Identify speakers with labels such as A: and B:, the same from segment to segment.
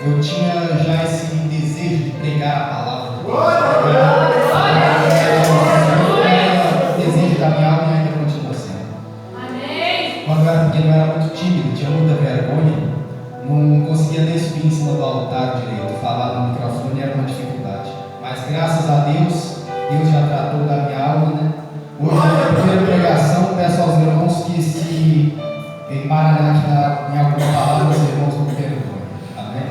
A: eu tinha já esse desejo de pregar a palavra. O desejo da minha alma ainda continua sendo. Quando eu era pequeno, eu era muito tímido, tinha muita vergonha, não conseguia nem subir em cima do altar direito, falar no microfone era uma dificuldade. Mas graças a Deus, Deus já tratou da minha alma, né? Hoje, na primeira pregação, peço aos irmãos que se embaralhar aqui em alguma palavra, os irmãos não perdoem. Amém?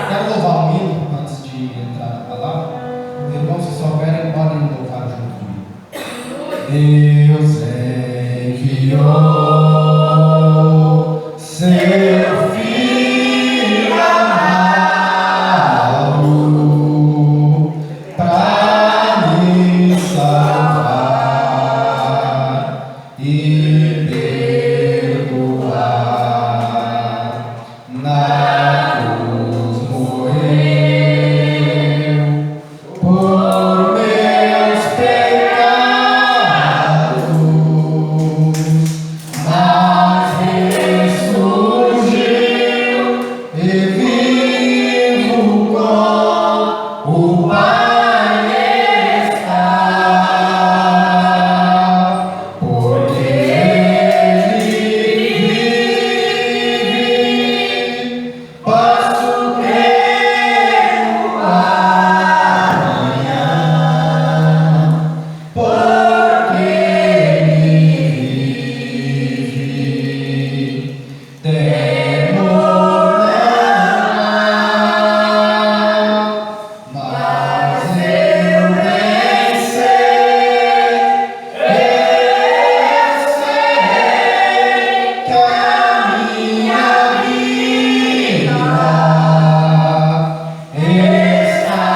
A: Quero louvar o hino antes de entrar na palavra. Os irmãos, se souberem, podem louvar junto comigo. Deus enviou seu Filho amado para me salvar e perdoar. Na cruz morreu por meus pecados, mas ressurgiu e vivo com o Pai está, porque Ele vive, posso crer no amanhã, porque Ele vive. Temor não há, mas eu bem sei, que a minha vida está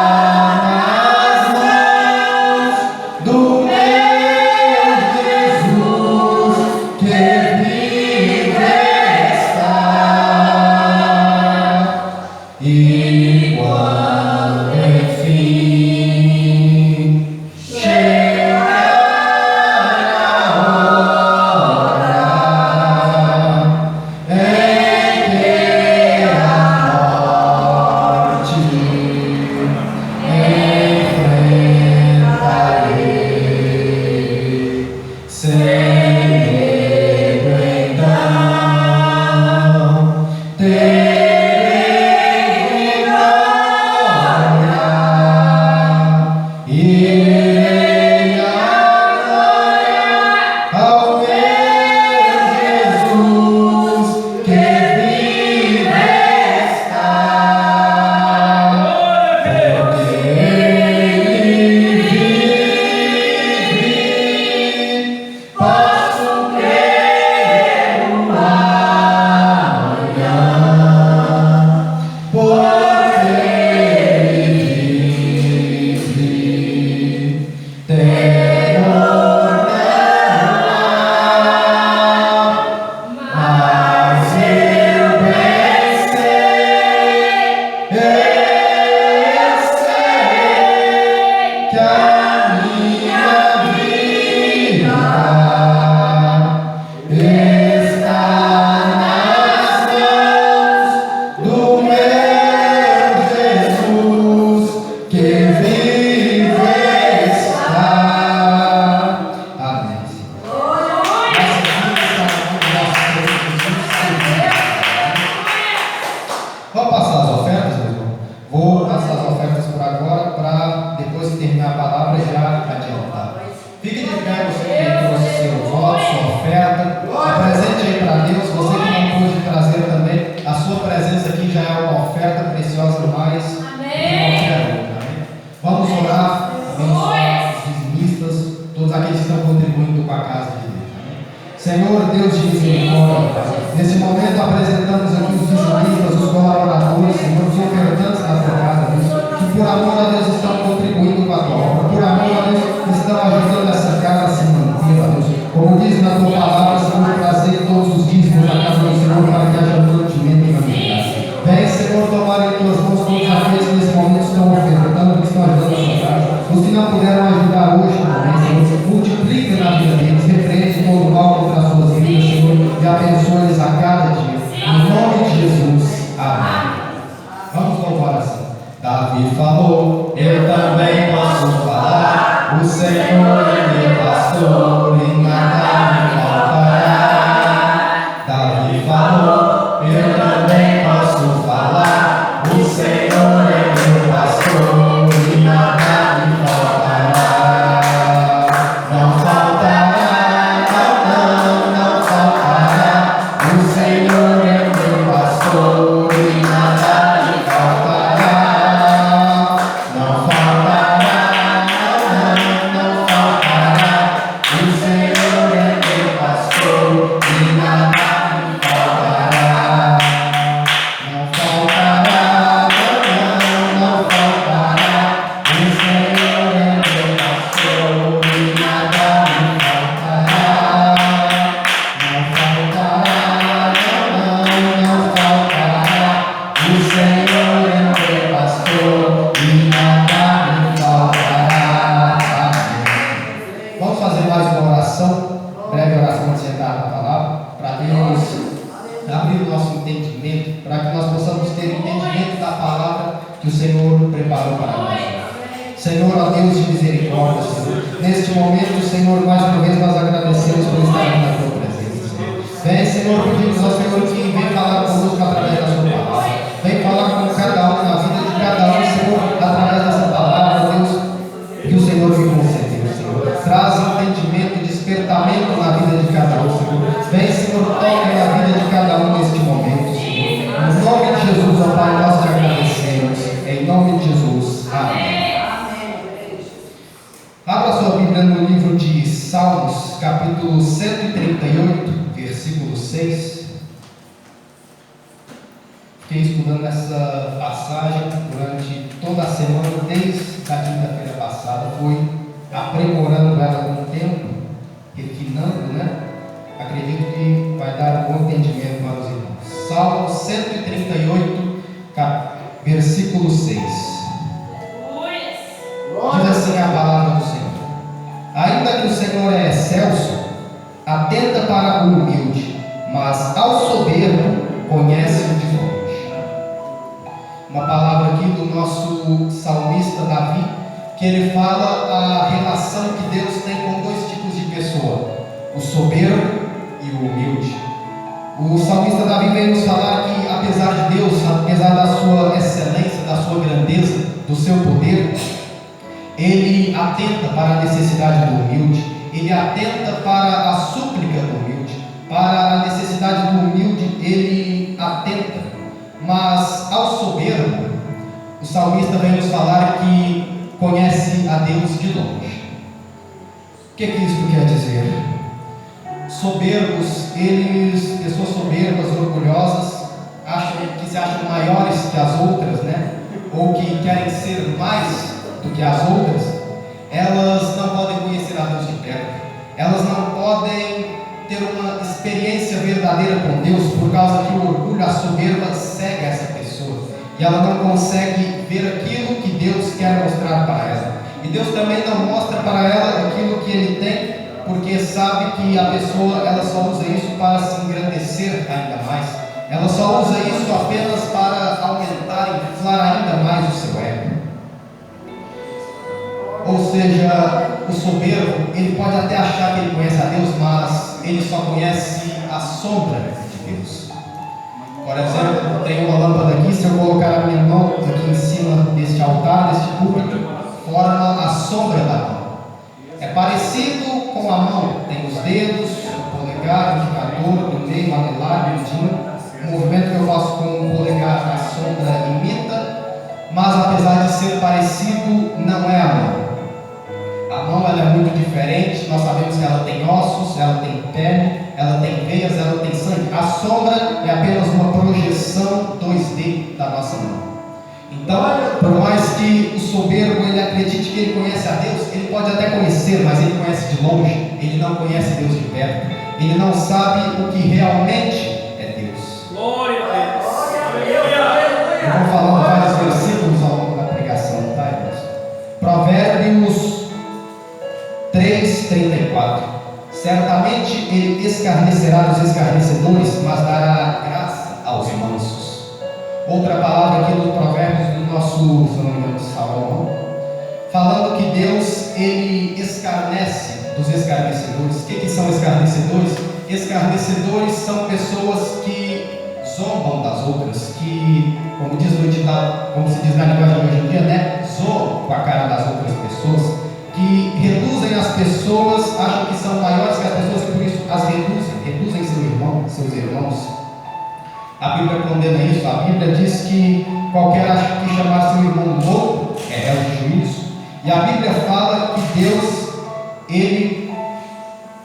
A: nas mãos do meu Jesus, que vive está. E quando enfim chegar a hora em que a morte enfrentarei, sem medo então terei vitória, irei à glória ao meu Jesus, que vive está, porque Ele vive, posso crer no amanhã, porque Ele vive. Temor não há, mas eu bem sei, que a minha vida está nas mãos do meu Jesus, que vive está. Amém. Vamos passar as ofertas, meu irmão? Vou passar as ofertas por agora, para depois que terminar a palavra já adiantar. Fique de pé, você que trouxe seu voto, sua oferta. Apresente aí para Deus. Você que não pôde trazer também, a sua presença aqui já é uma oferta preciosa demais de qualquer outra. Amém? Vamos orar, abençoar os dizimistas, todos aqueles que estão contribuindo com a casa de Deus. Amém? Senhor, Deus de misericórdia, nesse momento apresentamos aqui os dizimistas, os colaboradores, Senhor, os ofertantes da tua casa, Deus, que por amor a Deus estão contribuindo com a tua obra, por amor a Deus estão ajudando essa casa a se manter, ó Deus. Como diz na tua palavra, Senhor, trazer todos os dízimos da casa do Senhor para que haja mantimento e mantimento. Vem, Senhor, tomar em tuas mãos todos aqueles que nesse momento estão ofertando, que estão ajudando a sua casa. Os que não puderam ajudar hoje também, Senhor, multiplica na vida deles, repreende todo o mal contra as suas vidas, Senhor, e abençoe-lhes a cada dia. Em nome de Jesus. breve oração de sentar na palavra, para Deus abrir o nosso entendimento, para que nós possamos ter entendimento da palavra que o Senhor preparou para nós. Senhor, ó Deus de misericórdia, Senhor, neste momento, Senhor, mais uma vez nós agradecemos por estar aqui na tua presença, Senhor. Vem, Senhor, pedimos ao Senhor que venha falar conosco através da sua palavra. Vem falar com cada um na vida de cada um, Senhor, através dessa palavra, Deus, que o Senhor me concedeu, Senhor. Traz entendimento, despertamento na vida de cada um, Senhor. Vem, Senhor, toque na vida de cada um neste momento, Senhor. Em nome de Jesus, ó Pai, nós te agradecemos. Em nome de Jesus. Amém. Abra sua Bíblia no livro de Salmos, capítulo 138, versículo 6. Fiquei estudando essa passagem durante toda a semana, desde a quinta-feira passada. Fui aprimorando ela com o tempo, refinando, né? Acredito que vai dar um bom entendimento para os irmãos. Salmo 138, versículo 6. Diz assim a palavra do Senhor: ainda que o Senhor é excelso, atenta para o humilde, mas ao soberbo conhece-o de longe. Uma palavra aqui do nosso salmista Davi, que ele fala a relação que Deus tem com dois tipos de pessoa: o soberbo e o humilde. O salmista Davi vem nos falar que, apesar de Deus, apesar da sua excelência, da sua grandeza, do seu poder, ele atenta para a necessidade do humilde, ele atenta para a súplica do humilde, para a necessidade do humilde, ele atenta. Mas ao soberbo, o salmista vem nos falar que conhece a Deus de longe. O que isso quer dizer? Soberbos, pessoas soberbas, orgulhosas, que se acham maiores que as outras, né? Ou que querem ser mais do que as outras, elas não podem conhecer a Deus de perto, elas não podem ter uma experiência verdadeira com Deus, por causa que o orgulho, a soberba cega essa pessoa, e ela não consegue ver aquilo que Deus quer mostrar para ela, e Deus também não mostra para ela aquilo que Ele tem, porque sabe que a pessoa, ela só usa isso para se engrandecer ainda mais, ela só usa isso apenas para aumentar, inflar ainda mais o seu ego. Ou seja, o soberbo, ele pode até achar que ele conhece a Deus, mas ele só conhece a sombra de Deus. Por exemplo, tem uma lâmpada aqui, se eu colocar a minha mão aqui em cima deste altar, deste púlpito, forma a sombra da mão. É parecido com a mão, tem os dedos, o polegar, o indicador, do meio, o anelar, o dedinho. O movimento que eu faço com o polegar, a sombra imita, mas apesar de ser parecido, não é a mão. A mão, ela é muito diferente, nós sabemos que ela tem ossos, ela tem pele, ela tem veias, ela tem sangue. A sombra é apenas uma projeção 2D da nossa mão. Então, por mais que o soberbo ele acredite que ele conhece a Deus, ele pode até conhecer, mas ele conhece de longe, ele não conhece Deus de perto, ele não sabe o que realmente é Deus. Glória a Deus! Eu vou falando vários versículos ao longo da pregação, tá, irmãos? Provérbios 3:34. Certamente ele escarnecerá dos escarnecedores, mas dará graça aos mansos. Outra palavra aqui do Provérbios do nosso, se não me engano, Salomão, falando que Deus, ele escarnece dos escarnecedores. O que são escarnecedores? Escarnecedores são pessoas que zombam das outras, que, como diz no ditado, como se diz na linguagem de hoje em dia, né? Zoam com a cara das outras pessoas, que reduzem as pessoas, acham que são maiores que as pessoas e por isso as reduzem seus irmãos. A Bíblia condena isso. A Bíblia diz que qualquer que chamar seu irmão louco é réu de juízo. E a Bíblia fala que Deus, ele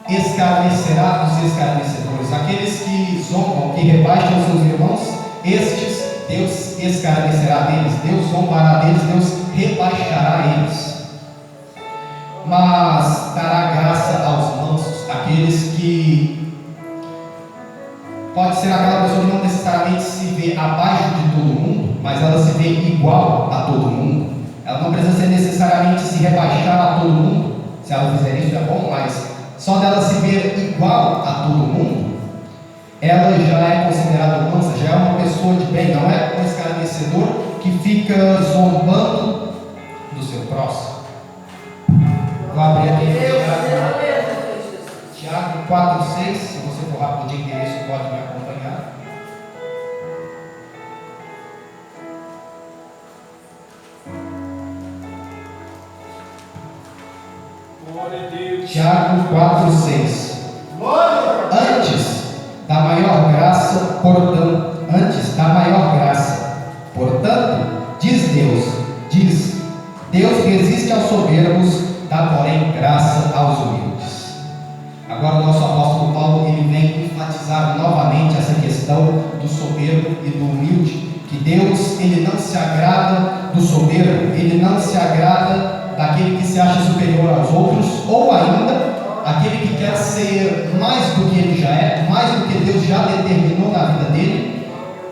A: escarnecerá dos escarnecedores. Aqueles que zombam, que rebaixam seus irmãos, estes Deus escarnecerá deles, Deus zombará deles, Deus rebaixará eles. Mas dará graça aos mansos, aqueles que pode ser aquela pessoa que não necessariamente se vê abaixo de todo mundo, mas ela se vê igual a todo mundo. Ela não precisa ser necessariamente se rebaixar a todo mundo. Se ela fizer isso é bom, mas só dela se ver igual a todo mundo, ela já é considerada mansa, já é uma pessoa de bem, não é um escarnecedor que fica zombando do seu próximo. Vou abrir aqui Tiago 4,6. Se você for rápido de endereço, pode me acompanhar. Tiago 4,6. Antes da maior graça, portanto, diz Deus resiste aos soberbos, dá porém graça aos humildes. Agora o nosso apóstolo Paulo, ele vem enfatizar novamente essa questão do soberbo e do humilde, que Deus, ele não se agrada do soberbo, ele não se agrada daquele que se acha superior aos outros, ou ainda aquele que quer ser mais do que ele já é, mais do que Deus já determinou na vida dele,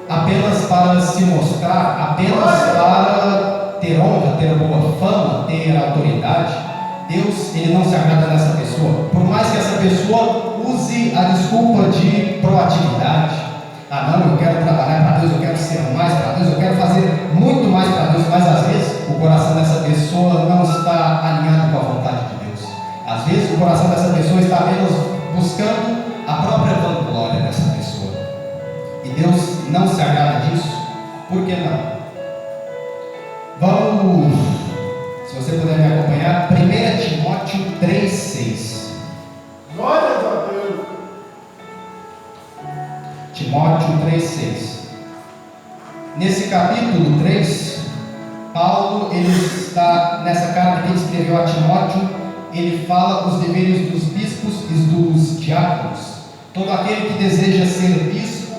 A: apenas para se mostrar, apenas para ter honra, ter boa fama, ter autoridade. Deus, ele não se agrada nessa pessoa, por mais que essa pessoa use a desculpa de proatividade. Ah não, eu quero trabalhar para Deus, eu quero ser mais para Deus, eu quero fazer muito mais para Deus, mas às vezes o coração dessa pessoa não está alinhado com a vontade de Deus. Às vezes o coração dessa pessoa está apenas buscando a própria vanglória dessa pessoa, e Deus não se agrada disso. Por que não? Vamos, se você puder me acompanhar, 1 Timóteo 3,6.
B: Glória a Deus.
A: Timóteo 3,6. Nesse capítulo 3, Paulo, ele está, nessa carta que ele escreveu a Timóteo, ele fala os deveres dos bispos e dos diáconos. Todo aquele que deseja ser bispo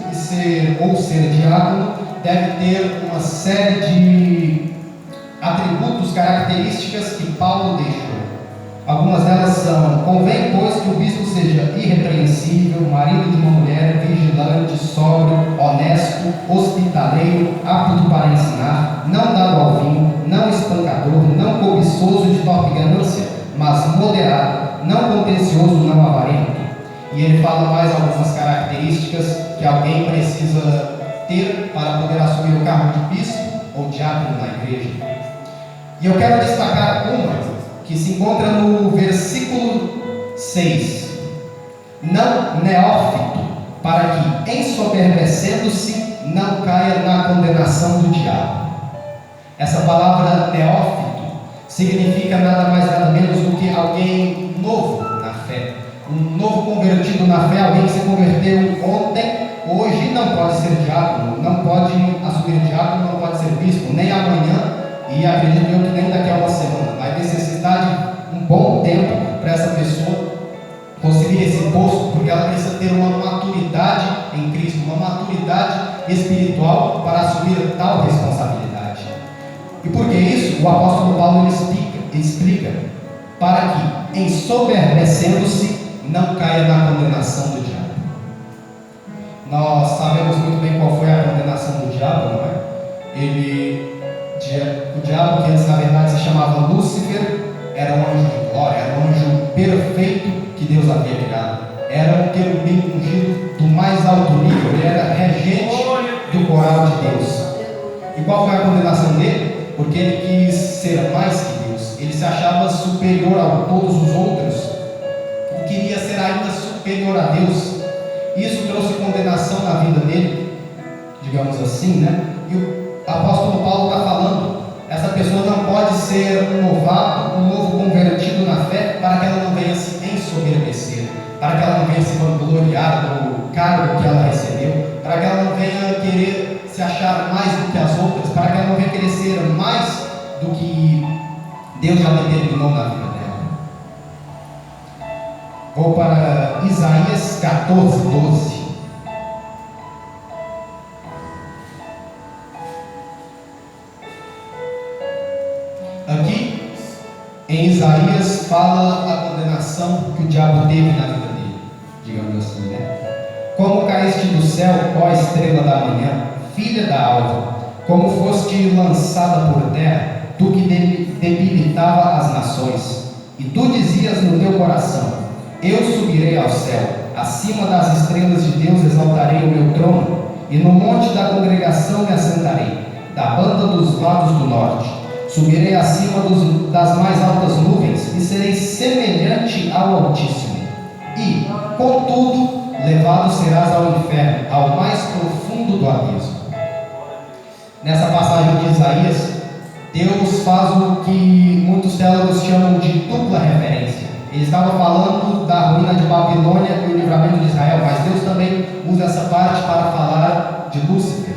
A: ou ser diácono deve ter uma série de atributos, características que Paulo deixou. Algumas delas são: convém, pois, que o bispo seja irrepreensível, marido de uma mulher, vigilante, sóbrio, honesto, hospitaleiro, apto para ensinar, não dado ao vinho, não espancador, não cobiçoso de torpe ganância, mas moderado, não contencioso, não avarento. E ele fala mais algumas características que alguém precisa ter para poder assumir o cargo de bispo ou diácono na igreja. E eu quero destacar uma que se encontra no versículo 6. Não neófito, para que, ensoberbecendo-se, não caia na condenação do diabo. Essa palavra neófito significa nada mais nada menos do que alguém novo na fé, um novo convertido na fé, alguém que se converteu ontem, hoje não pode ser diácono, não pode assumir diácono, não pode ser bispo, nem amanhã, e acredito eu que nem daqui a uma semana. Vai necessitar de um bom tempo para essa pessoa conseguir esse posto, porque ela precisa ter uma maturidade em Cristo, uma maturidade espiritual para assumir tal responsabilidade. E por que isso? O apóstolo Paulo explica para que, ensoberbecendo-se, não caia na condenação do diabo. Nós sabemos muito bem qual foi a condenação do diabo, não é? O diabo, que antes na verdade se chamava Lúcifer, era um anjo de glória, era um anjo perfeito que Deus havia criado. Era um querubim ungido do mais alto nível, ele era regente do coral de Deus. E qual foi a condenação dele? Porque ele quis ser mais que Deus, ele se achava superior a todos os outros, e queria ser ainda superior a Deus. Isso trouxe condenação na vida dele, digamos assim, né? E o apóstolo Paulo está falando, essa pessoa não pode ser um novato, um novo convertido na fé, para que ela não venha se ensoberbecer, para que ela não venha se vangloriar do cargo que ela recebeu, para que ela não venha querer se achar mais do que as outras, para que ela não venha querer ser mais do que Deus já determinou na vida dela. Vou para Isaías 14:12. Aqui em Isaías fala a condenação que o diabo teve na vida dele, digamos assim, né? Como caíste do céu, ó estrela da manhã, filha da alva, como foste lançada por terra, tu que debilitava as nações, e tu dizias no teu coração: Eu subirei ao céu, acima das estrelas de Deus exaltarei o meu trono, e no monte da congregação me assentarei, da banda dos lados do norte. Subirei acima das mais altas nuvens, e serei semelhante ao Altíssimo. E, contudo, levado serás ao inferno, ao mais profundo do abismo. Nessa passagem de Isaías, Deus faz o que muitos teólogos chamam de dupla referência. Ele estava falando da ruína de Babilônia e o livramento de Israel, mas Deus também usa essa parte para falar de Lúcifer.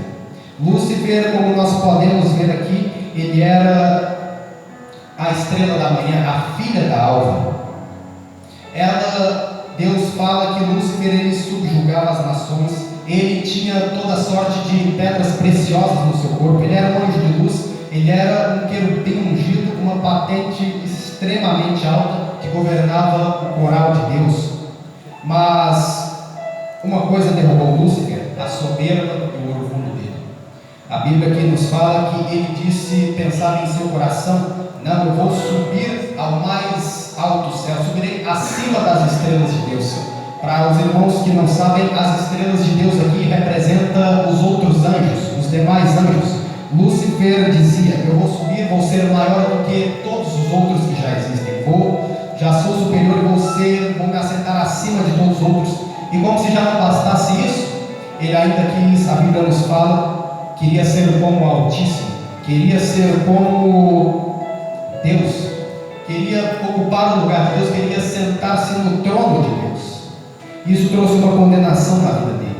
A: Lúcifer, como nós podemos ver aqui, ele era a estrela da manhã, a filha da alva. Deus fala que Lúcifer ele subjugava as nações, ele tinha toda sorte de pedras preciosas no seu corpo, ele era um anjo de luz, ele era um querubim ungido, uma patente extremamente alta, que governava o coral de Deus. Mas uma coisa derrubou Lúcifer: a soberba e o orgulho dele. A Bíblia aqui nos fala que ele disse, pensava em seu coração: não, eu vou subir ao mais alto céu, subirei acima das estrelas de Deus. Para os irmãos que não sabem, as estrelas de Deus aqui representam os outros anjos, os demais anjos. Lúcifer dizia: eu vou subir, vou ser maior do que todos os outros que já existem, já sou superior e vou me assentar acima de todos os outros. E como se já não bastasse isso, ele ainda quis, a Bíblia nos fala, queria ser como o Altíssimo, queria ser como Deus, queria ocupar o lugar de Deus, queria sentar-se no trono de Deus. Isso trouxe uma condenação na vida dele.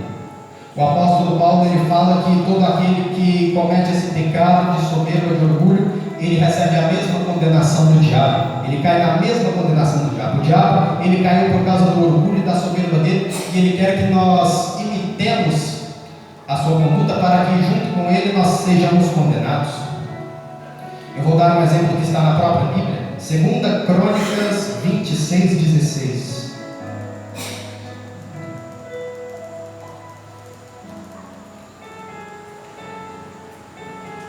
A: O apóstolo Paulo ele fala que todo aquele que comete esse pecado de soberba, de orgulho, ele recebe a mesma condenação do diabo. Ele cai na mesma condenação do diabo. O diabo ele caiu por causa do orgulho e da soberba dele, e ele quer que nós imitemos a sua conduta para que junto com ele nós sejamos condenados. Eu vou dar um exemplo que está na própria Bíblia, 2 Crônicas 26:16.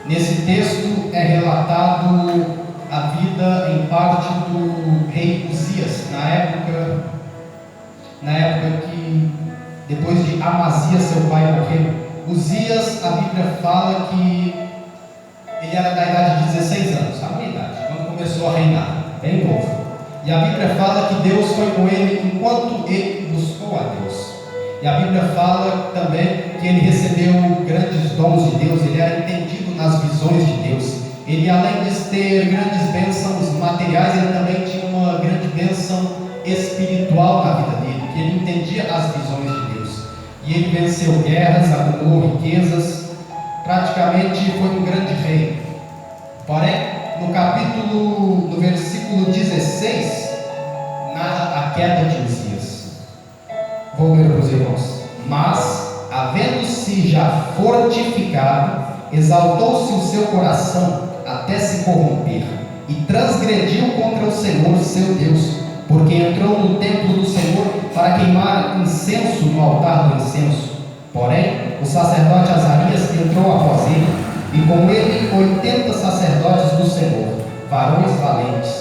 A: Nesse texto é relatado a vida em parte do rei Uzias, na época que depois de Amazias, seu pai, morreu. Uzias, a Bíblia fala que ele era da idade de 16 anos, a minha idade, quando começou a reinar, bem novo. E a Bíblia fala que Deus foi com ele enquanto ele buscou a Deus. E a Bíblia fala também que ele recebeu grandes dons de Deus, ele era entendido nas visões de Deus. Ele, além de ter grandes bênçãos materiais, ele também tinha uma grande bênção espiritual na vida dele, que ele entendia as visões de Deus. E ele venceu guerras, acumulou riquezas, praticamente foi um grande rei. Porém, no versículo 16, narra a queda de Uzias. Vou ler para os irmãos. Mas, havendo-se já fortificado, exaltou-se o seu coração até se corromper, e transgrediu contra o Senhor seu Deus, porque entrou no templo do Senhor para queimar incenso no altar do incenso. Porém, o sacerdote Azarias entrou após ele, e com ele 80 sacerdotes do Senhor, varões valentes,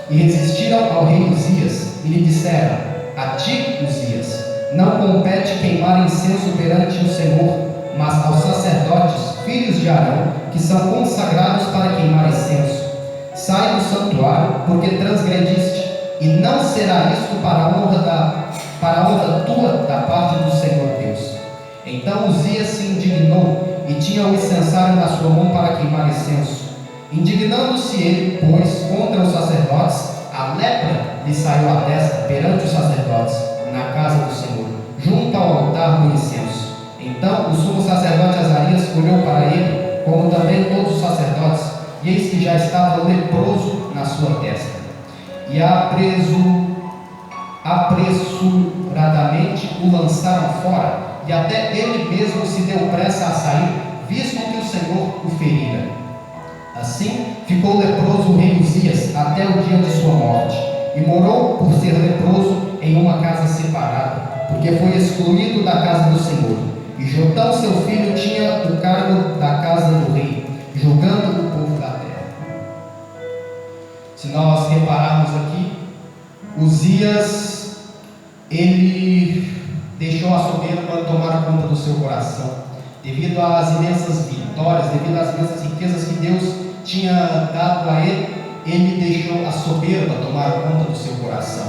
A: e resistiram ao rei Uzias, e lhe disseram: a ti, Uzias, não compete queimar incenso perante o Senhor, mas aos sacerdotes, filhos de Arão, que são consagrados para queimar incenso. Sai do santuário, porque transgrediste, e não será isto para a honra tua da parte do Senhor Deus. Então Uzias se indignou, e tinha o incensário na sua mão para queimar incenso. Indignando-se ele, pois, contra os sacerdotes, a lepra lhe saiu à testa perante os sacerdotes, na casa do Senhor, junto ao altar do incenso. Então o sumo sacerdote Azarias olhou para ele, como também todos os sacerdotes, e eis que já estava leproso na sua testa. E apressuradamente o lançaram fora, e até ele mesmo se deu pressa a sair, visto que o Senhor o ferira. Assim ficou leproso o rei Uzias até o dia de sua morte, e morou por ser leproso em uma casa separada, porque foi excluído da casa do Senhor. E Jotão seu filho tinha o cargo da casa do rei, julgando o povo da terra. Se nós repararmos aqui, Uzias ele deixou a soberba tomar conta do seu coração. Devido às imensas vitórias, devido às imensas riquezas que Deus tinha dado a ele, ele deixou a soberba tomar conta do seu coração.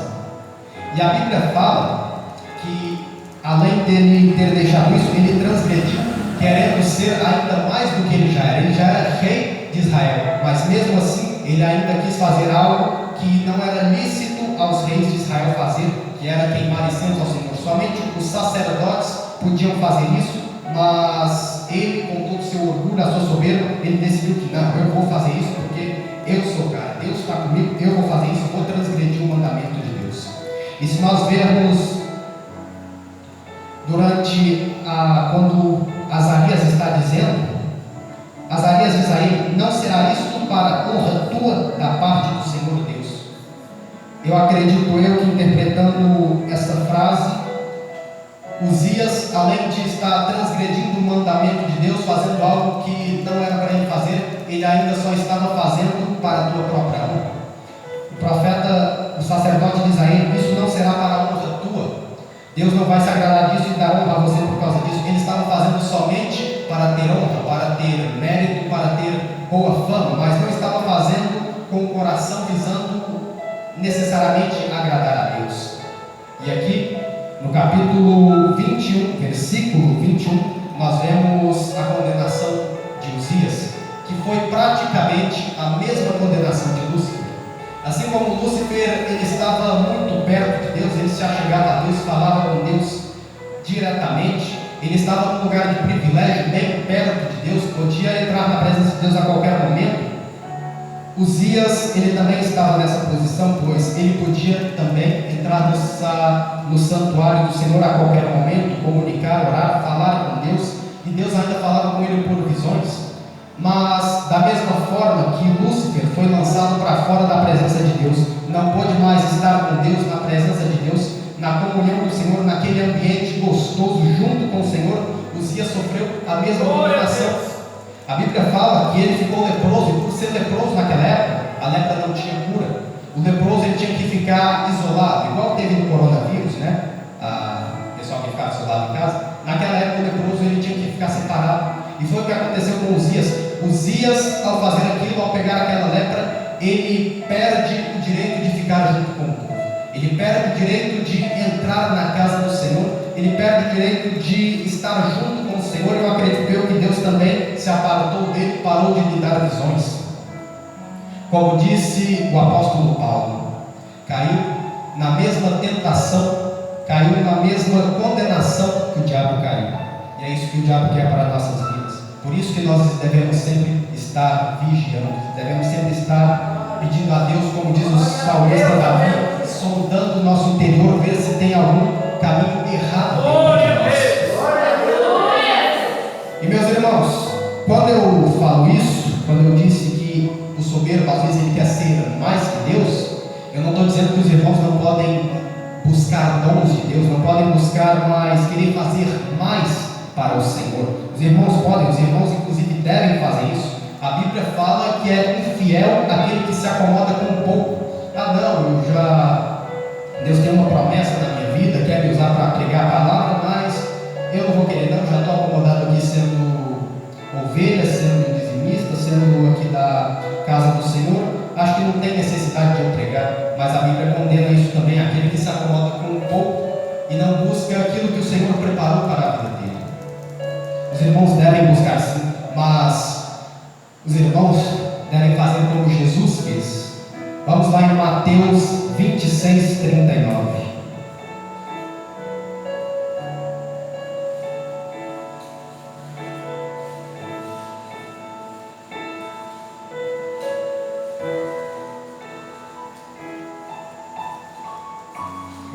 A: E a Bíblia fala que, além dele ter deixado isso, ele transgrediu, querendo ser ainda mais do que ele já era. Ele já era rei de Israel, mas mesmo assim, ele ainda quis fazer algo que não era lícito aos reis de Israel fazer, que era queimar incenso ao Senhor. Somente os sacerdotes podiam fazer isso, mas ele, com todo o seu orgulho, a sua soberba, ele decidiu que não, eu vou fazer isso porque eu sou cara, Deus está comigo, eu vou fazer isso, vou transgredir o mandamento de Deus. E se nós vermos quando Azarias está dizendo, Azarias diz aí: não será isto para honra tua da parte do Senhor Deus. Eu acredito que interpretando essa frase, Uzias, além de estar transgredindo o mandamento de Deus, fazendo algo que não era para ele fazer, ele ainda só estava fazendo para a tua própria honra. O profeta, o sacerdote diz a ele: isso não será para a honra tua. Deus não vai se agradar disso e dar honra a você por causa disso. Ele estava fazendo somente para ter honra, para ter mérito, para ter boa fama, mas não estava fazendo com o coração visando necessariamente agradar a Deus. E aqui, no capítulo 21, versículo 21, nós vemos a condenação de Uzias, que foi praticamente a mesma condenação de Lúcifer. Assim como Lúcifer, ele estava muito perto de Deus, ele se achegava a Deus, falava com Deus diretamente, ele estava num lugar de privilégio, bem perto de Deus, podia entrar na presença de Deus a qualquer momento. Uzias, ele também estava nessa posição, pois ele podia também entrar no santuário do Senhor a qualquer momento, comunicar, orar, falar com Deus, e Deus ainda falava com ele por visões. Mas da mesma forma que Lúcifer foi lançado para fora da presença de Deus, não pôde mais estar com Deus, na presença de Deus, na comunhão do Senhor, naquele ambiente gostoso junto com o Senhor, Uzias sofreu a mesma condenação. A Bíblia fala que ele ficou leproso, e por ser leproso naquela época, a lepra não tinha cura. O leproso, ele tinha que ficar isolado, igual teve no coronavírus, né? O pessoal que ficava isolado em casa. Naquela época, o leproso, ele tinha que ficar separado. E foi o que aconteceu com Uzias. Uzias, ao fazer aquilo, ao pegar aquela lepra, ele perde o direito de ficar junto com o povo. Ele perde o direito de entrar na casa do Senhor. Ele perde o direito de estar junto com o Senhor. Eu acredito que Deus também se apartou dele, parou de lhe dar visões. Como disse o apóstolo Paulo, caiu na mesma tentação, caiu na mesma condenação que o diabo caiu. E é isso que o diabo quer para nossas vidas. Por isso que nós devemos sempre estar vigiando, devemos sempre estar pedindo a Deus, como diz o salmista Davi, sondando o nosso interior, ver se tem algum caminho errado dentro de nós. E meus irmãos, quando eu falo isso, quando eu disse que o soberbo às vezes ele quer ser mais que Deus, eu não estou dizendo que os irmãos não podem buscar dons de Deus, não podem buscar mais, querer fazer mais para o Senhor. Os irmãos podem, os irmãos inclusive devem fazer isso. A Bíblia fala que é infiel aquele que se acomoda com pouco. Deus tem uma promessa na minha vida, quer me usar para pregar a palavra, mas eu não vou querer, não, já estou acomodado aqui sendo ovelha, sendo dizimista, sendo aqui da casa do Senhor, acho que não tem necessidade de eu pregar. Mas a Bíblia condena isso também, aquele que se acomoda com pouco e não busca aquilo que o Senhor preparou para a vida dele. Os irmãos devem buscar sim, mas os irmãos devem fazer como Jesus fez. Vamos lá em Mateus 26, 39.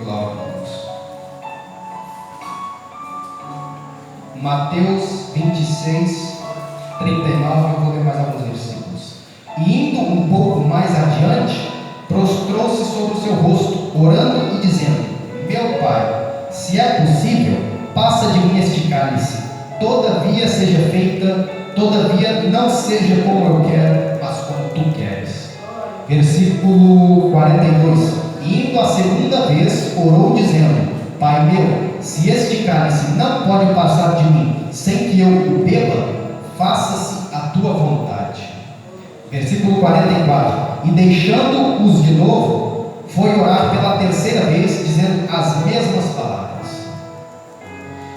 A: Glória a Deus. Mateus 26, 39, eu vou ler mais alguns versículos. E indo um pouco mais adiante, prostrou-se sobre o seu rosto, orando e dizendo: Meu Pai, se é possível, passa de mim este cálice, todavia não seja como eu quero, mas como tu queres. Versículo 42. E indo a segunda vez, orou dizendo: Pai meu, se este cálice não pode passar de mim sem que eu o beba, faça-se a tua vontade. Versículo 44. E deixando-os de novo, foi orar pela terceira vez, dizendo as mesmas palavras.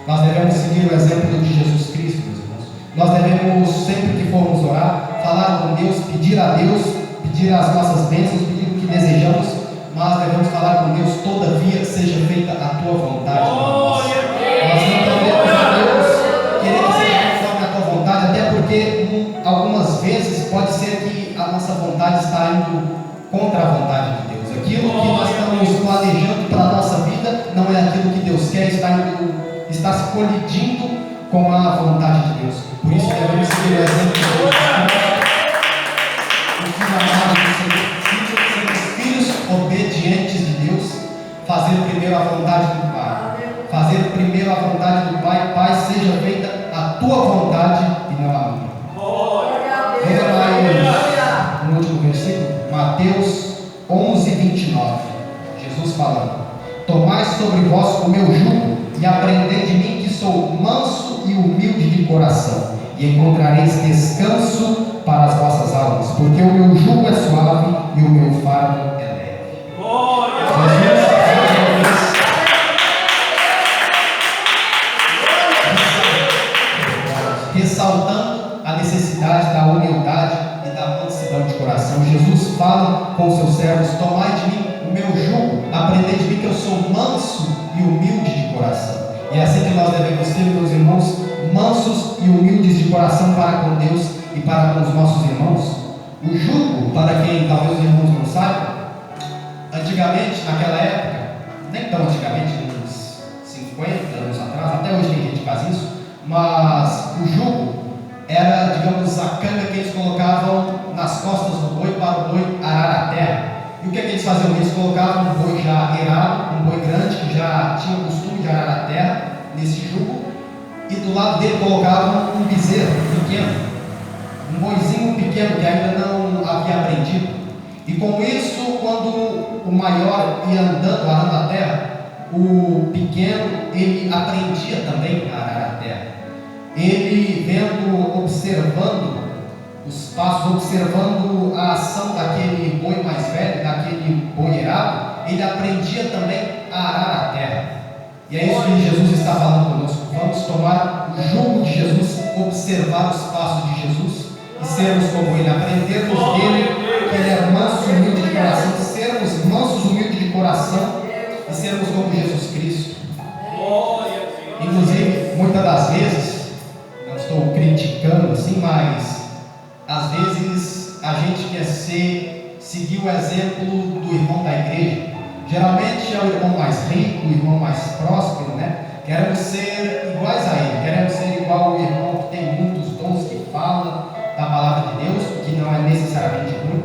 A: Nós devemos seguir o exemplo de Jesus Cristo, meus irmãos. Nós devemos, sempre que formos orar, falar com Deus, pedir a Deus, pedir as nossas bênçãos, pedir o que desejamos. Nós devemos falar com Deus, todavia seja feita a tua vontade. Nós não devemos a Deus querer que seja conforme a tua vontade, até porque algumas vezes pode ser que a nossa vontade está indo contra a vontade de Deus. Aquilo que nós estamos planejando para a nossa vida não é aquilo que Deus quer, está se colidindo com a vontade de Deus. Por isso devemos seguir o exemplo de Deus. Os filhos amados do Senhor, sermos filhos obedientes de Deus, fazer primeiro a vontade do Pai. Fazer primeiro a vontade do Pai. Pai, seja feita a tua vontade e não a minha. Veja mais no último versículo, Mateus 11:29. Jesus falando: tomai sobre vós o meu jugo e aprendei de mim, que sou manso e humilde de coração, e encontrareis descanso para as vossas almas, porque o meu jugo é suave e o meu fardo é leve. Ressaltando a necessidade da humildade e da mansidão de coração, Jesus fala com seus servos: tomai de mim o meu jugo, aprendei de mim, que eu sou manso e humilde de coração. E é assim que nós devemos ser, meus irmãos, mansos e humildes de coração para com Deus e para com os nossos irmãos. O jugo, para quem talvez os irmãos não saibam, antigamente, naquela época, nem tão antigamente, uns 50 anos atrás, até hoje tem gente que faz isso, mas o jugo era, digamos, a canga que eles colocavam nas costas do boi para o boi arar a terra. E o que eles faziam? Eles colocavam um boi já erado, um boi grande que já tinha o costume de arar a terra nesse jugo, e do lado dele colocavam um bezerro pequeno, um boizinho pequeno que ainda não havia aprendido. E com isso, quando o maior ia andando, arando a terra, o pequeno ele aprendia também a arar a terra. Ele vendo, observando os passos, observando a ação daquele boi mais velho, daquele boi erado, ele aprendia também a arar a terra. E é isso que Jesus está falando conosco. Vamos tomar o jugo de Jesus, observar os passos de Jesus e sermos como ele, aprendermos dele, que ele é manso e humilde de coração, sermos mansos e humildes de coração e sermos como Jesus Cristo. Inclusive, muitas das vezes, não estou criticando assim, mas às vezes a gente quer seguir o exemplo do irmão da igreja. Geralmente é o irmão mais rico, o irmão mais próspero, né? Queremos ser iguais a ele, queremos ser igual ao irmão que tem muitos dons, que fala da palavra de Deus, que não é necessariamente ruim.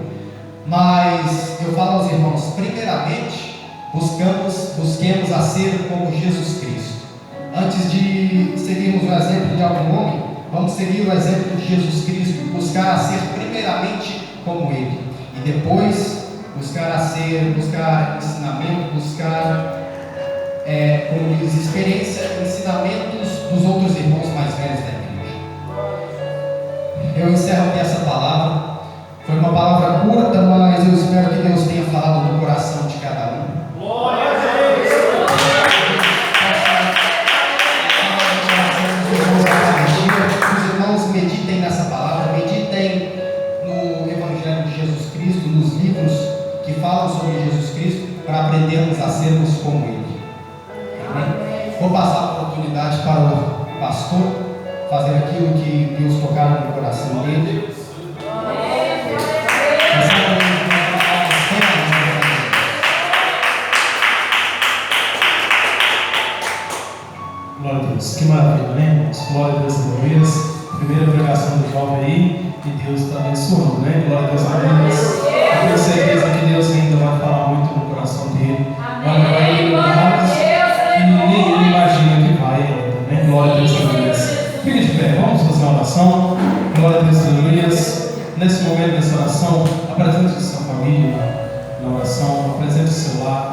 A: Mas eu falo aos irmãos, primeiramente, busquemos a ser como Jesus Cristo. Antes de seguirmos o exemplo de algum homem, vamos seguir o exemplo de Jesus Cristo, buscar a ser primeiramente como ele, e depois buscar ensinamento, buscar como diz, experiência, ensinamentos dos outros irmãos mais velhos da igreja. Eu encerro aqui essa palavra. Foi uma palavra curta, mas eu espero que Deus tenha falado no coração de cada um. Glória a Deus! Os irmãos meditem nessa palavra, meditem no Evangelho de Jesus Cristo, nos livros que falam sobre Jesus Cristo, para aprendermos a sermos como Ele. Amém? Vou passar a oportunidade para o pastor fazer aquilo que Deus tocar no coração dele.
C: Glória a Deus, que maravilha, né, irmãos? Glória a Deus, aleluias. Primeira pregação do jovem aí, e Deus está abençoando, né? Glória a Deus, aleluias. Eu tenho certeza que Deus ainda vai falar muito no coração dele. Vai iluminar e nem ele imagina que vai ainda, né? Glória a Deus, aleluias. Fique de pé, vamos fazer uma oração. Glória a Deus, aleluias. Nesse momento, nessa oração, apresente sua família na oração, apresente o seu lar.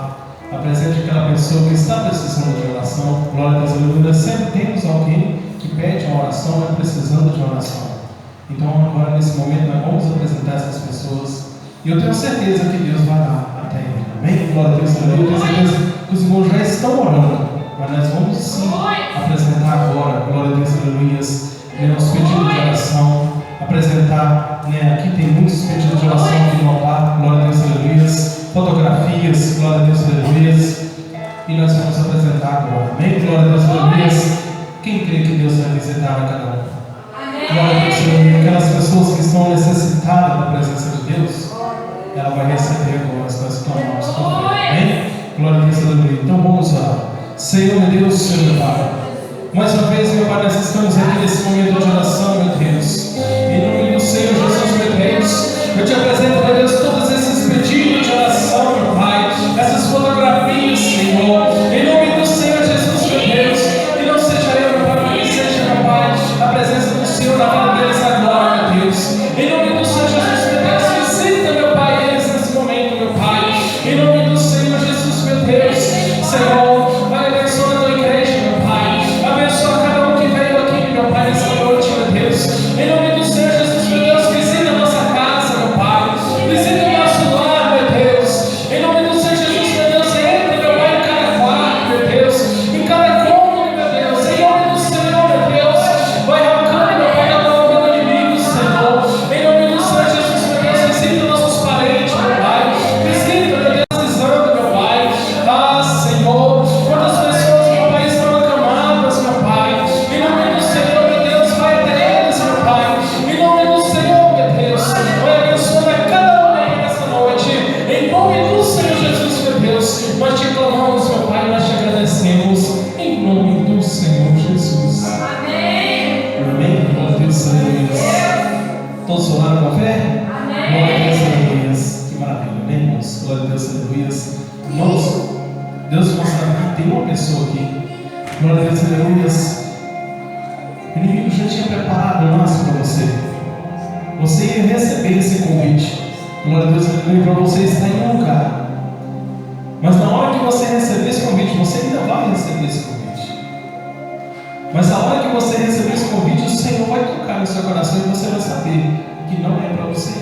C: Apresente aquela pessoa que está precisando de oração. Glória a Deus, aleluia. Sempre temos alguém que pede uma oração, é precisando de oração. Então agora nesse momento nós vamos apresentar essas pessoas. E eu tenho certeza que Deus vai lá até ele. Amém? Glória a Deus, aleluia. Eu tenho certeza que os irmãos já estão orando. Mas nós vamos sim apresentar agora, glória a Deus, aleluia, os pedidos de oração. Apresentar, aqui tem muitos pedidos de oração aqui no altar, glória a Deus, aleluia. Fotografias, glória a Deus, aleluia. E nós vamos apresentar agora. Amém? Glória a Deus, aleluia. Quem crê que Deus vai visitar a cada um? Glória a Deus, aleluia. Aquelas pessoas que estão necessitadas da presença de Deus, ela vai receber agora as nós clamamos com fé. Amém? Glória a Deus, aleluia. Então vamos lá. Senhor, meu Deus, Senhor, meu Pai. Mais uma vez, meu Pai, nós estamos aqui nesse momento de oração, meu Deus. Em nome do Senhor Jesus, meu Deus, eu te apresento, meu Deus, todos esses pedidos de oração, meu Pai. Essas fotografias, Senhor. Em nome do Senhor Jesus, meu Deus. Que não seja eu, meu Pai, mas que seja, meu Pai, a presença do Senhor na vida deles agora, meu Deus. Em nome do Senhor Jesus, meu Deus, visita, meu Pai, eles nesse momento, meu Pai. Em nome do Senhor Jesus, meu Deus. Senhor, abençoa a tua igreja, meu Pai. Abençoa cada um que veio aqui, meu Pai, nessa noite, meu Deus. Em nome do Senhor Jesus, meu Deus, visita a nossa casa, meu Pai. Visita o nosso lar, meu Deus. Em nome do Senhor Jesus, meu Deus, entra, meu Pai, em cada quarto, meu Deus. Em cada cômodo, meu Deus. Em nome do Senhor, meu Deus. Vai arrancando, meu Pai, da obra do inimigo, Senhor. Em nome do Senhor Jesus, meu Deus, visita nossos parentes, meu Pai. Visita, meu Deus, precisando, meu Pai. Ah, Senhor, quantas pessoas, meu Pai, estão acamadas, meu Pai. Em nome do Senhor, meu Deus, vai até eles, meu Pai. Em nome do Senhor, meu Deus, vai abençoar a cada um nessa noite. Em nome do Senhor Jesus, meu Deus, nós te clamamos, meu Pai, nós te agradecemos. Em nome do Senhor Jesus.
D: Amém.
C: Amém. Glória a Deus, aleluia. Todos oraram com fé? Amém. Glória a Deus, aleluia. Que maravilha, amém, irmãos? Glória a Deus, aleluia. Irmãos, Deus mostra que tem uma pessoa aqui. Glória a Deus, aleluia. O inimigo já tinha preparado o máximo para você. Você ia receber esse convite. Glória a Deus, aleluia, para você estar em um lugar. Mas na hora que você receber esse convite, você ainda vai receber esse convite. Mas na hora que você receber esse convite, o Senhor vai tocar no seu coração e você vai saber que não é para você.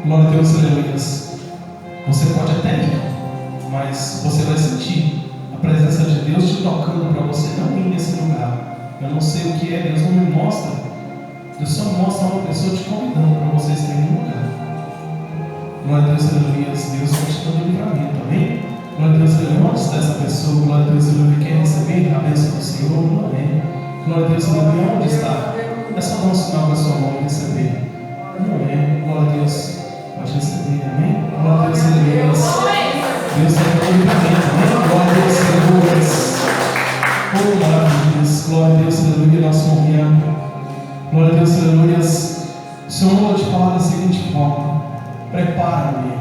C: Glória a Deus, aleluia. Você pode até ir, mas você vai sentir a presença de Deus te tocando para você não ir nesse lugar. Eu não sei o que é, Deus não me mostra. Deus só mostra uma pessoa te convidando para você estar em um lugar. Glória a Deus, aleluia. Deus vai te dando livramento, amém? Glória a Deus, aleluia. Onde está essa pessoa? Glória a Deus, aleluia. Quer receber a bênção do Senhor? Amém. Glória a Deus, aleluia. Onde está? É só dar um sinal com a sua mão e receber. Amém. Glória a Deus. Pode receber, amém? Glória a Deus, aleluia. Deus está dando livramento, amém? Glória a Deus, aleluia. Oh, maravilha. Glória a Deus, aleluia. Nosso momento. Glória a Deus, aleluia. O Senhor vai te falar da seguinte forma: prepara-me.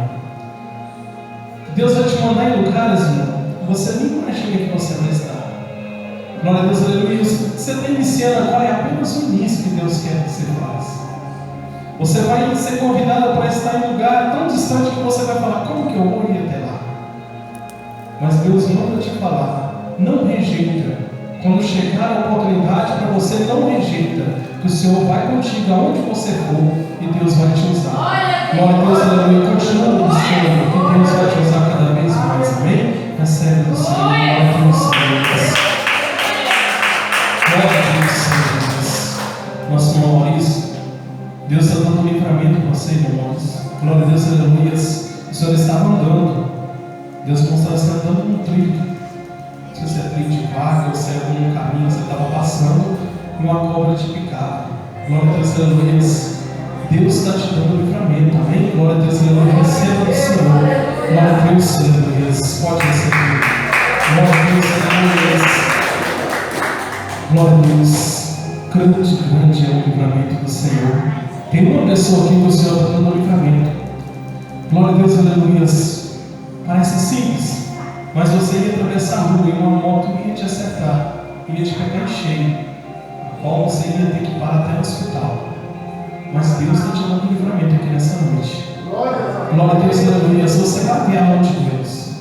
C: Deus vai te mandar em lugares que você nem imagina que você vai estar. Glória a Deus, aleluia. Você está iniciando agora, é apenas o início que Deus quer que você faça. Você vai ser convidado para estar em um lugar tão distante que você vai falar: como que eu vou ir até lá? Mas Deus manda te falar: não rejeita. Quando chegar a oportunidade para você, não rejeita, que o Senhor vai contigo aonde você for e Deus vai te usar. Glória a Deus, aleluia. Continua buscando, que Deus vai te usar cada vez mais, amém? Recebe do Senhor, glória a Deus, Senhor. Glória a Deus, Senhor. Nosso irmão Maurício, Deus está dando livramento para você, irmãos. Glória a Deus, aleluia. O Senhor estava andando. Deus mostrava você andando num trilho. Se você é trilho de vaca, ou se é algum caminho, você estava passando e uma cobra te picava. Glória a Deus, aleluia. Deus está te dando livramento, amém? Glória a Deus, aleluia. Receba do Senhor. Glória a Deus, aleluia. Pode receber. Glória a Deus, aleluia. Glória a Deus. Grande é o livramento do Senhor. Tem uma pessoa aqui que o Senhor está dando livramento. Glória a Deus, aleluia. Parece simples, mas você ia atravessar a rua e uma moto ia te acertar, ia te pegar em cheio, a qual você ia ter que parar até o hospital. Mas Deus está te dando livramento aqui nessa noite. Glória a Deus, aleluia. Você vai ver a mão de Deus.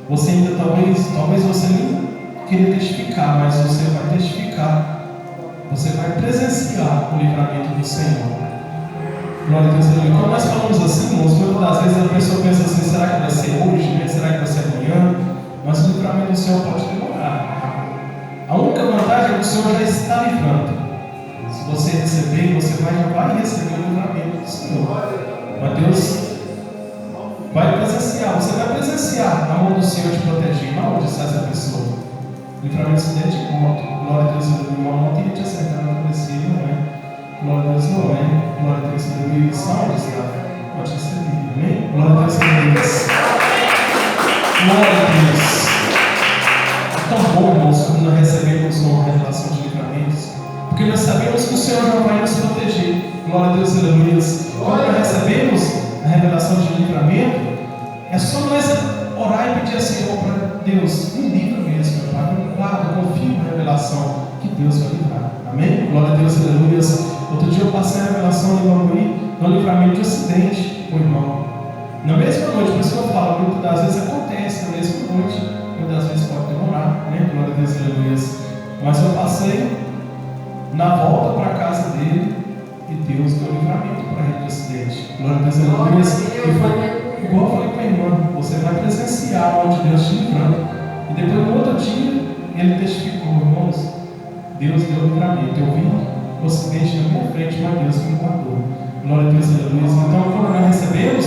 C: Você ainda talvez você nem queira testificar, mas você vai testificar. Você vai presenciar o livramento do Senhor. Glória a Deus. Quando nós falamos assim, irmãos, muitas das vezes a pessoa pensa assim: será que vai ser hoje? Né? Será que vai ser amanhã? Mas o livramento do Senhor pode demorar. A única vantagem é que o Senhor já está livrando. Se você receber, você já vai receber o livramento do Senhor. Mas Deus vai presenciar, você vai presenciar a mão do Senhor te proteger. Não onde está essa pessoa. Livramento de acidente de moto. Glória a Deus, o irmão não teria te acertado no princípio, não é? Glória a Deus, não é? Glória a Deus, aleluia. Onde está? Pode receber, amém? Glória a Deus, aleluia. Glória a Deus. É tão bom, irmãos, quando nós recebemos uma revelação de livramentos, porque nós sabemos que o Senhor já vai nos proteger. Glória a Deus, aleluia. Quando nós recebemos a revelação de livramento, é só nós orar e pedir ao Senhor para Deus, me livra mesmo, meu Pai, me guarda, confio na revelação que Deus vai livrar. Amém? Glória a Deus, aleluia. Outro dia eu passei a revelação em Bambuí, no livramento de acidente com o irmão. Na mesma noite, por isso que eu falo, muitas das vezes acontece na mesma noite, muitas das vezes pode demorar, né? Glória a Deus, aleluia. Mas eu passei na volta para a casa dele e Deus deu livramento para ele de acidente. Glória a Deus, aleluia. E foi igual eu falei para a irmã: você vai presenciar onde Deus te livrando. E depois, no outro dia, ele testificou: irmãos, Deus deu livramento. Eu vi o acidente na minha frente, mas Deus me guardou. Glória a Deus, aleluia. Então, quando nós recebemos,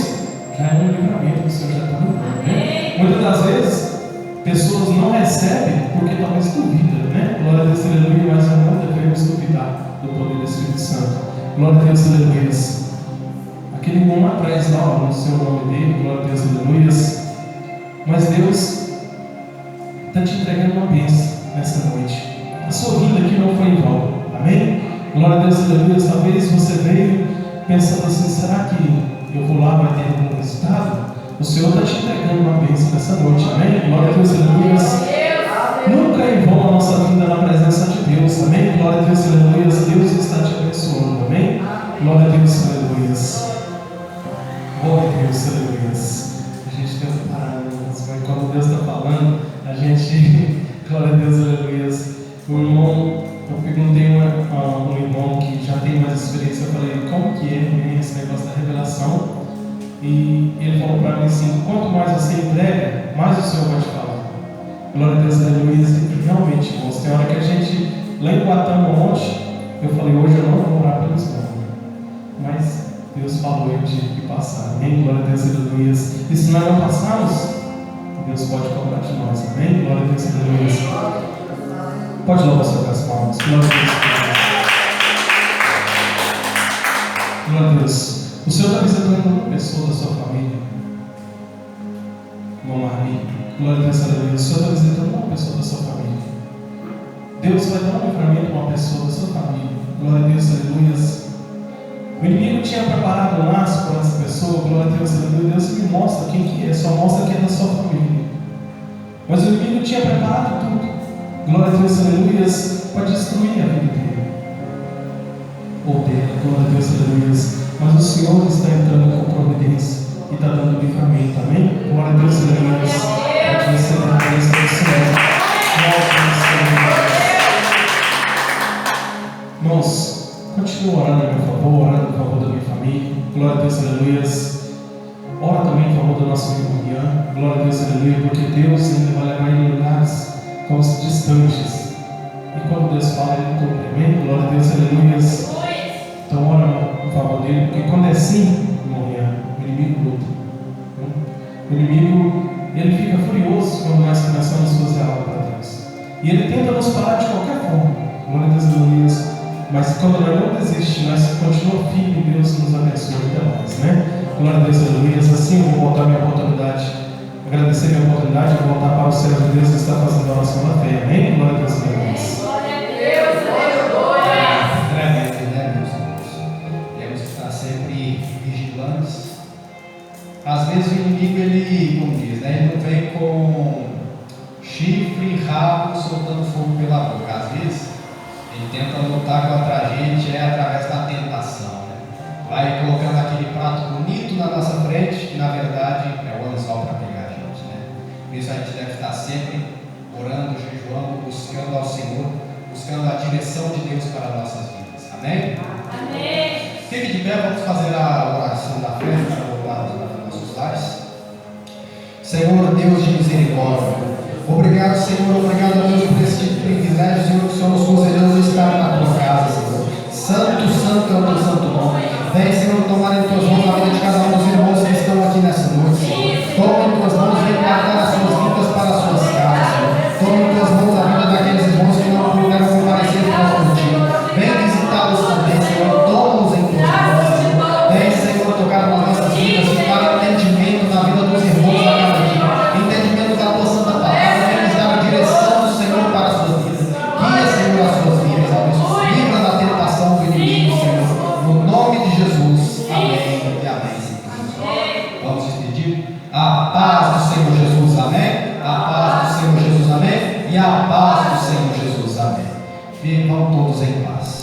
C: já é um livramento que o Senhor já está livrando, né? Muitas das vezes, pessoas não recebem porque talvez duvidam, né? Glória a Deus, aleluia. Mas não devemos duvidar do poder do Espírito Santo. Glória a Deus, aleluia. Aquele irmão lá atrás, lá, no seu nome dele, glória a Deus, aleluia. Mas Deus está te entregando uma bênção nessa noite. A sua vida aqui não foi em vão, amém? Glória a Deus, aleluia. Talvez você veio pensando assim: será que eu vou lá, vai ter algum resultado? O Senhor está te entregando uma bênção nessa noite, amém? Glória a Deus, aleluia. Nunca é em vão a nossa vida na presença de Deus, amém? Glória a Deus, aleluia. Deus está te abençoando, amém? Glória a Deus, aleluia. Glória a Deus, aleluia. A gente tem que parar, mas quando Deus está falando, a gente, glória a Deus, aleluia. O irmão, eu perguntei um irmão que já tem mais experiência, eu falei: como que é esse negócio da revelação? E ele falou para mim assim: quanto mais você entrega, mais o Senhor vai te falar. Glória a Deus, aleluia. E realmente, irmãos, tem hora que a gente, lá em Guatama ontem, eu falei: hoje eu não vou orar pelos irmãos, mas Deus falou, eu tive que passar, amém? Glória a Deus, aleluia. E se nós não passarmos, Deus pode cobrar de nós, amém? Glória a Deus, aleluia. Pode louvar sobre as palmas. Glória a Deus. Glória a Deus. O Senhor está visitando uma pessoa da sua família. Irmão Marli. Glória a Deus, aleluia. O Senhor está visitando uma pessoa da sua família. Deus vai dar um livramento a uma pessoa da sua família. Glória a Deus, aleluia. O inimigo tinha preparado um laço para essa pessoa. Glória a Deus, aleluia. Deus me mostra quem que é, só mostra quem é da sua família. Mas o inimigo tinha preparado tudo. Glória a Deus, aleluia, para destruir a vida dele. Ou dela, glória a Deus, aleluia. Mas o Senhor está entrando com providência e está dando livramento, amém? Glória a Deus, aleluia. Pode receber a bênção do Senhor. Glória a Deus, aleluia. Irmãos, continue orando a meu favor, orando a favor da minha família. Glória a Deus, aleluia. Ora também em favor da nossa irmã. Glória a Deus, aleluia, porque Deus ainda vai levar em lugares como os distantes. E quando Deus fala, Ele cumpre, amém? Glória a Deus, aleluia. Então ora em favor dele, porque quando é assim, irmão, o inimigo luta. O inimigo, ele fica furioso quando nós começamos a fazer algo para Deus. E ele tenta nos parar de qualquer forma. Glória a Deus, aleluia. Mas quando nós não desistimos, nós continuamos firmes e Deus nos abençoe ainda mais, né? Glória a Deus, aleluia. Assim eu vou voltar a minha oportunidade, agradecer a minha oportunidade de voltar para o céu de Deus que está fazendo a oração na fé, amém? Glória a Deus, aleluia.
D: Glória a Deus, aleluia.
A: Tremendo, né, meus irmãos? Temos que estar sempre vigilantes. Às vezes o inimigo, ele, como diz, né, ele não vem com chifre e rabo soltando fogo pela boca. Às vezes ele tenta lutar contra a gente através da tentação, né? Vai colocando aquele prato bonito na nossa frente, que na verdade é o anzol para pegar a gente, né? Por isso a gente deve estar sempre orando, jejuando, buscando ao Senhor, buscando a direção de Deus para nossas vidas. Amém?
D: Amém.
A: Fique de pé, vamos fazer a oração da fé para voltarmos para nossos lares. Senhor, Deus de misericórdia, obrigado, Senhor, obrigado a Deus por esse privilégio, Senhor, que o Senhor nos concedeu de estar na tua casa, Senhor. Santo, santo é o teu santo nome. Vem, Senhor, tomar em tuas mãos a vida de cada um dos irmãos que estão aqui nessa noite, Senhor. Toma em tuas mãos e vem guardar as suas vidas para as suas casas, Senhor. Toma em tuas mãos a vida daqueles irmãos que não puderam comparecer contigo. Vem visitá-los também, Senhor. Toma-os em tuas mãos, Senhor. Vem, Senhor, tocar nas nossas vidas e dar entendimento na vida dos irmãos a cada dia. Entendimento da tua santa palavra. Vem nos dar a direção do Senhor para as suas vidas. Guia, Senhor, as suas vidas, Deus. Livra da tentação do inimigo, Senhor. No nome de Jesus. Amém e amém, Senhor. Vamos despedir. A paz do Senhor Jesus. Amém. A paz do Senhor Jesus. Amém. E a paz do Senhor Jesus. Amém. Vivam todos em paz.